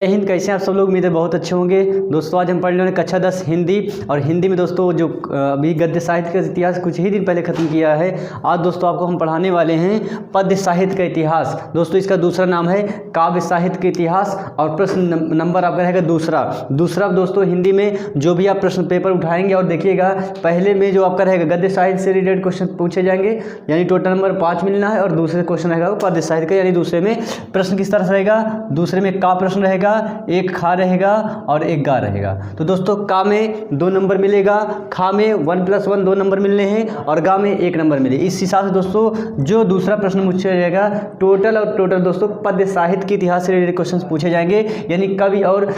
जय हिंद। कैसे हैं आप सब लोग? उम्मीद है बहुत अच्छे होंगे। दोस्तों आज हम पढ़ने वाले कक्षा 10 हिंदी। और हिंदी में दोस्तों जो अभी गद्य साहित्य का इतिहास कुछ ही दिन पहले ख़त्म किया है, आज दोस्तों आपको हम पढ़ाने वाले हैं पद्य साहित्य का इतिहास। दोस्तों इसका दूसरा नाम है काव्य साहित्य का इतिहास। और प्रश्न नंबर आपका रहेगा दूसरा दोस्तों हिंदी में जो भी आप प्रश्न पेपर उठाएंगे और देखिएगा, पहले में जो आपका रहेगा गद्य साहित्य से रिलेटेड क्वेश्चन पूछे जाएंगे, यानी टोटल नंबर 5 मिलना है। और दूसरे क्वेश्चन रहेगा वो पद्य साहित्य का, यानी दूसरे में प्रश्न किस तरह से रहेगा, दूसरे में का प्रश्न रहेगा, एक खा रहेगा और एक गा रहेगा। तो दोस्तों का में 2 नंबर मिलेगा, खा में 1+1 2 नंबर मिलने हैं और गा में 1 नंबर मिले। इस हिसाब से दोस्तों जो दूसरा प्रश्न पूछा जाएगा टोटल दोस्तों पद्य साहित्य के इतिहास से रिलेटेड क्वेश्चन पूछे जाएंगे, यानी कवि और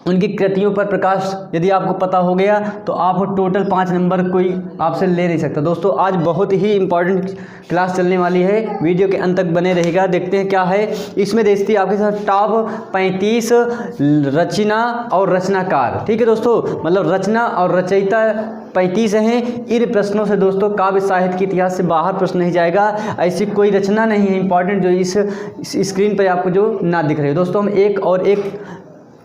उनकी कृतियों पर प्रकाश यदि आपको पता हो गया तो आप टोटल 5 नंबर कोई आपसे ले नहीं सकता। दोस्तों आज बहुत ही इंपॉर्टेंट क्लास चलने वाली है, वीडियो के अंत तक बने रहेगा। देखते हैं क्या है इसमें। देखती है आपके साथ टॉप 35 रचना और रचनाकार। ठीक है दोस्तों, मतलब रचना और रचयिता 35 हैं। इन प्रश्नों से दोस्तों काव्य साहित्य के इतिहास से बाहर प्रश्न नहीं जाएगा। ऐसी कोई रचना नहीं है इंपॉर्टेंट जो इस स्क्रीन पर आपको जो ना दिख रही है। दोस्तों हम एक और एक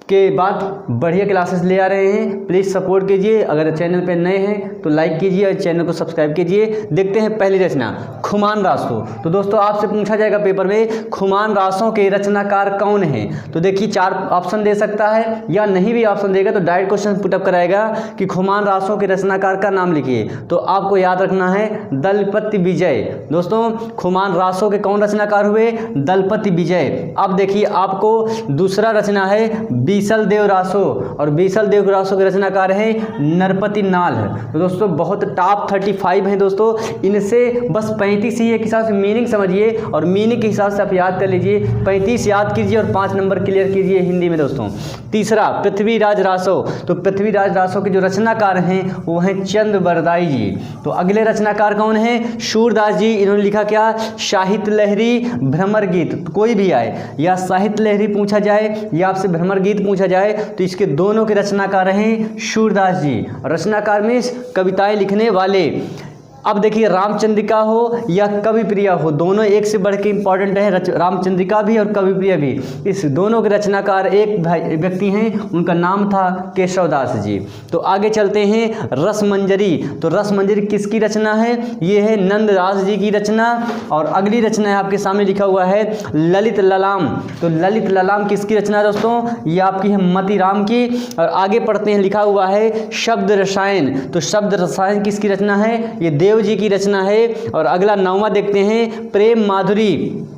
के बाद बढ़िया क्लासेस ले आ रहे हैं, प्लीज़ सपोर्ट कीजिए। अगर चैनल पे नए हैं तो लाइक कीजिए और चैनल को सब्सक्राइब कीजिए। देखते हैं पहली रचना खुमान रासों। तो दोस्तों आपसे पूछा जाएगा पेपर में खुमान रासों के रचनाकार कौन हैं। तो देखिए 4 ऑप्शन दे सकता है या नहीं भी ऑप्शन देगा तो डायरेक्ट क्वेश्चन पुटअप कराएगा कि खुमान रासों के रचनाकार का नाम लिखिए। तो आपको याद रखना है दलपति विजय। दोस्तों खुमान रासों के कौन रचनाकार हुए? दलपति विजय। अब देखिए आपको दूसरा रचना है बीसल देव रासो, और बीसल देव रासो के रचनाकार हैं नरपति नाल। तो दोस्तों बहुत टॉप 35 हैं दोस्तों, इनसे बस 35 ही एक हिसाब से मीनिंग समझिए और मीनिंग के हिसाब से आप याद कर लीजिए। 35 याद कीजिए और 5 नंबर क्लियर कीजिए हिंदी में दोस्तों। तीसरा पृथ्वीराज रासो। तो पृथ्वीराज रासो के जो रचनाकार हैं वो हैं चंद्र बरदाई जी। तो अगले रचनाकार कौन है? सूरदास जी। इन्होंने लिखा क्या? साहित्य लहरी, भ्रमर गीत। कोई भी आए या साहित्य लहरी पूछा जाए या आपसे भ्रमर गीत पूछा जाए तो इसके दोनों के रचनाकार हैं सूरदास जी। रचनाकार में कविताएं लिखने वाले। अब देखिए रामचंद्रिका हो या कवि प्रिया हो, दोनों एक से बढ़ के इंपॉर्टेंट है। रामचंद्रिका भी और कवि प्रिया भी, इस दोनों के रचनाकार एक व्यक्ति हैं, उनका नाम था केशवदास जी। तो आगे चलते हैं रसमंजरी। तो रसमंजरी किसकी रचना है? ये है नंददास जी की रचना। और अगली रचना है आपके सामने लिखा हुआ है ललित ललाम। तो ललित ललाम किसकी रचना है दोस्तों? ये आपकी है मतीराम की। और आगे पढ़ते हैं लिखा हुआ है शब्द रसायन। तो शब्द रसायन किसकी रचना है? ये देव जी की रचना है। और अगला 9वां देखते हैं प्रेम माधुरी।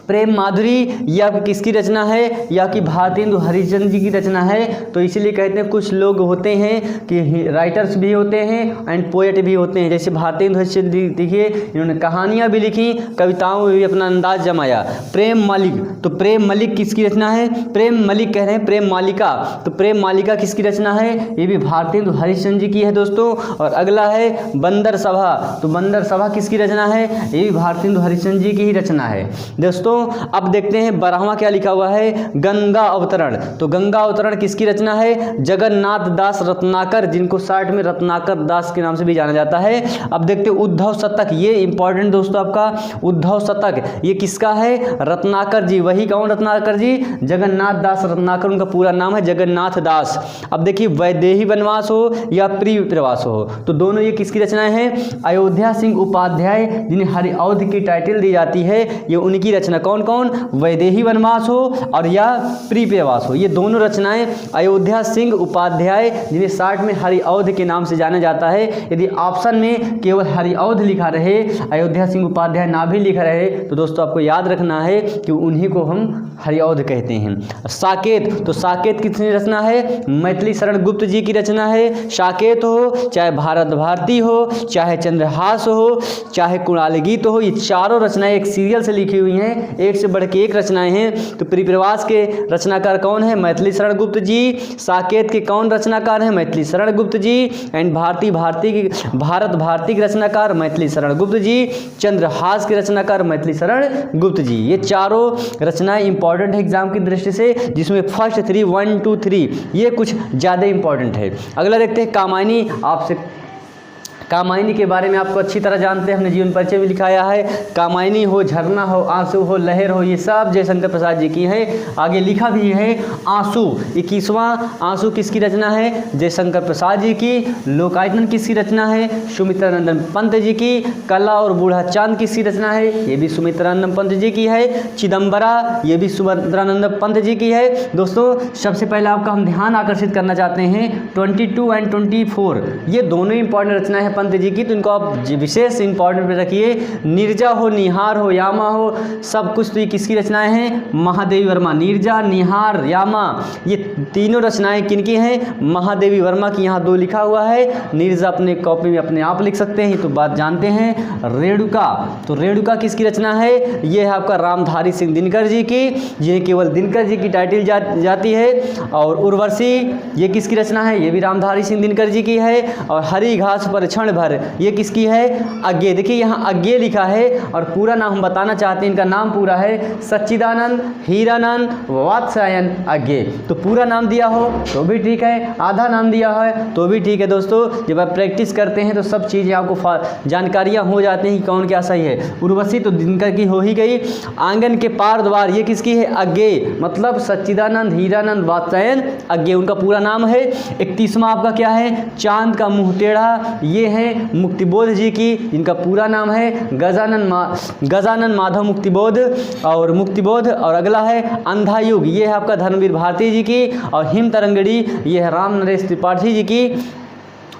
प्रेम माधुरी या किसकी रचना है? या कि भारतेंदु हरिश्चंद्र जी की रचना है। तो इसीलिए कहते हैं कुछ लोग होते हैं कि राइटर्स भी होते हैं एंड पोएट भी होते हैं। जैसे भारतेंदु हरिश्चंद्र जी देखिए, इन्होंने कहानियाँ भी लिखी, कविताओं में भी अपना अंदाज जमाया। प्रेम मलिक। तो प्रेम मलिक किसकी रचना है? प्रेम मलिक कह रहे हैं, प्रेम मालिका। तो प्रेम मालिका किसकी रचना है? ये भी भारतेंदु हरिश्चंद्र जी की है दोस्तों। और अगला है बंदर सभा। तो बंदर सभा किसकी रचना है? ये भी भारतेंदु हरिश्चंद्र जी की ही रचना है दोस्तों। अब देखते हैं 12वां क्या लिखा हुआ है गंगा अवतरण। तो गंगा अवतरण किसकी रचना है? जगन्नाथ दास रत्नाकर, जिनको शॉर्ट में रत्नाकर दास के नाम से भी जाना जाता है। अब देखते हैं उद्धव शतक। ये इंपॉर्टेंट दोस्तों आपका उद्धव शतक, ये किसका है? रत्नाकर जी। वही कौन रत्नाकर जी? जगन्नाथ दास रत्नाकर, उनका पूरा नाम है जगन्नाथ दास। अब देखिए वैदेही वनवास हो या प्रिय प्रवास हो, तो दोनों ये किसकी रचनाएं हैं? अयोध्या सिंह उपाध्याय, जिन्हें हरिऔध की टाइटल दी जाती है, ये उनकी रचना। कौन कौन? वैदेही वनवास हो और या प्रिय प्रवास हो, ये दोनों रचनाएं अयोध्या सिंह उपाध्याय, जिन्हें शॉर्ट में हरिऔध के नाम से जाना जाता है। यदि ऑप्शन में केवल हरिऔध लिखा रहे, अयोध्या सिंह उपाध्याय ना भी लिखा रहे, तो दोस्तों आपको याद रखना है कि उन्हीं को हम हरिऔध कहते हैं। साकेत। तो साकेत किसकी रचना है? मैथिली शरण गुप्त जी की रचना है। साकेत हो चाहे भारत भारती हो, चाहे चंद्रहास हो, चाहे कुणाल गीत हो, ये चारों रचनाएं एक सीरियल से लिखी हुई हैं, एक से बढ़ के एक रचनाएं हैं। तो परिप्रवास के रचनाकार कौन है? मैथिली शरण गुप्त जी। साकेत के कौन रचनाकार हैं? मैथिली शरण गुप्त जी। एंड भारत भारती के रचनाकार मैथिली शरण गुप्त जी। चंद्रहास के रचनाकार मैथिली शरण गुप्त जी। ये चारों रचनाएं इंपॉर्टेंट है एग्जाम की दृष्टि से, जिसमें फर्स्ट 3 1 2 3 ये कुछ ज़्यादा इंपॉर्टेंट है। अगला देखते हैं कामायनी। आपसे कामायनी के बारे में आपको अच्छी तरह जानते हैं, हमने जीवन परिचय में लिखाया है। कामायनी हो, झरना हो, आंसू हो, लहर हो, ये सब जयशंकर प्रसाद जी की है। आगे लिखा भी है आंसू, 21वां आंसू किसकी रचना है? जयशंकर प्रसाद जी की। लोकायतन किसकी रचना है? सुमित्रानंदन पंत जी की। कला और बूढ़ा चांद किसकी रचना है? ये भी सुमित्रानंदन पंत जी की है। चिदम्बरा, ये भी सुमित्रानंदन पंत जी की है। दोस्तों सबसे पहले आपका हम ध्यान आकर्षित करना चाहते हैं 22 एंड 24, ये दोनों इंपॉर्टेंट रचना है पंत जी की, तो इनको आप विशेष इंपॉर्टेंट पे रखिए। नीरजा हो, निहार हो, यामा हो, सब कुछ तो ये किसकी रचनाएं हैं? महादेवी वर्मा। नीरजा, निहार, यामा, ये तीनों रचनाएं किनकी हैं? महादेवी वर्मा की। यहाँ 2 लिखा हुआ है। नीरजा अपने कॉपी में अपने आप लिख सकते हैं, तो बात जानते हैं। रेणुका, तो रेणुका किसकी रचना है? ये है आपका रामधारी सिंह दिनकर जी की, जिन्हें केवल दिनकर जी की टाइटल जाती है। और उर्वशी, ये किसकी रचना है? ये भी रामधारी सिंह दिनकर जी की है। और हरी घास पर क्षण भर, ये किसकी है? अज्ञे। देखिए यहाँ अज्ञे लिखा है और पूरा नाम हम बताना चाहते हैं। इनका नाम पूरा है सच्चिदानंद हीरानंद वात्स्यायन अज्ञे। तो पूरा नाम दिया हो तो भी ठीक है, आधा नाम दिया है तो भी ठीक है। दोस्तों जब आप प्रैक्टिस करते हैं तो सब चीज़ें आपको जानकारियाँ हो जाती हैं कि कौन क्या सही है। उर्वशी तो दिनकर की हो ही गई। आंगन के पार द्वार, ये किसकी है? अज्ञे, मतलब सच्चिदानंद हीरानंद वात्स्यायन अज्ञे, उनका पूरा नाम है। 31वां आपका क्या है? चांद का मुंह टेढ़ा, ये है मुक्तिबोध जी की, जिनका पूरा नाम है गजानन माधव मुक्तिबोध और मुक्तिबोध। और अगला है अंधा युग, ये है आपका धर्मवीर भारती जी की। और हिम तरंगड़ी, ये है राम नरेश त्रिपाठी जी की।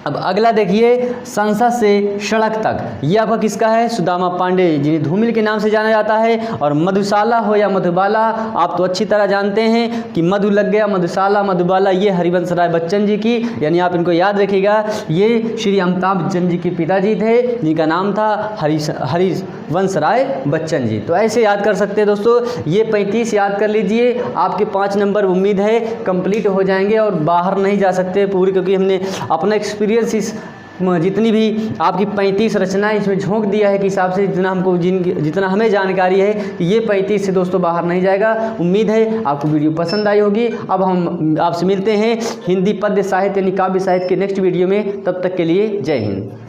अब अगला देखिए संसद से सड़क तक, ये आपका किसका है? सुदामा पांडे, जिन्हें धूमिल के नाम से जाना जाता है। और मधुशाला हो या मधुबाला, आप तो अच्छी तरह जानते हैं कि मधु लग गया, मधुशाला, मधुबाला, ये हरिवंश राय बच्चन जी की, यानी आप इनको याद रखिएगा। ये श्री अमिताभ बच्चन जी के पिताजी थे, जिनका नाम था हरिवंश राय बच्चन जी। तो ऐसे याद कर सकते हैं दोस्तों। ये 35 याद कर लीजिए, आपके 5 नंबर उम्मीद है कंप्लीट हो जाएंगे और बाहर नहीं जा सकते पूरी, क्योंकि हमने अपना एक्सपीरियंस इस जितनी भी आपकी 35 रचनाएं इसमें झोंक दिया है कि हिसाब से जितना हमें जानकारी है कि ये 35 से दोस्तों बाहर नहीं जाएगा। उम्मीद है आपको वीडियो पसंद आई होगी। अब हम आपसे मिलते हैं हिंदी पद्य साहित्य यानी काव्य साहित्य के नेक्स्ट वीडियो में। तब तक के लिए जय हिंद।